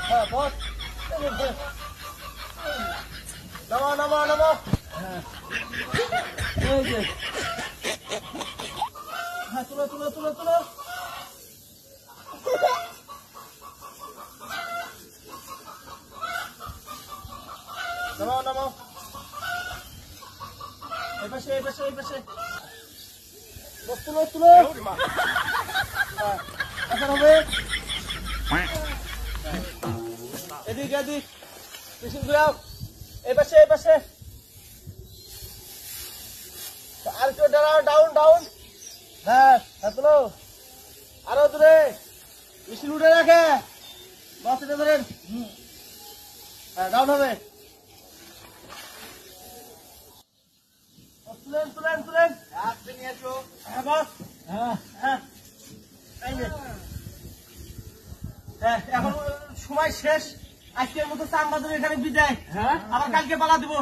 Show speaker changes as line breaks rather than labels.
হ্যাঁ বস নামো নামো নামো এই যে হ্যাঁ তুলো তুলো তুলো তুলো নামো নামো এই পাশে এই পাশে এই পাশে বস তুলো তুলো এখন হবে এদিক এদিক পিছন ঘুরাও এই পাশে এই পাশে আর একটু দাঁড়াও ডাউন ডাউন হ্যাঁ হ্যাঁ তুলো আরো দূরে মিছিল উঠে রাখে বাস এটা ধরেন হ্যাঁ ডাউন হবে তুলেন তুলেন তুলেন আপনি নিয়ে আসো হ্যাঁ বস হ্যাঁ হ্যাঁ হ্যাঁ এখন সময় শেষ আজকের মতো চার বাজার এখানে বিদায় হ্যাঁ আবার কালকে পালা দিব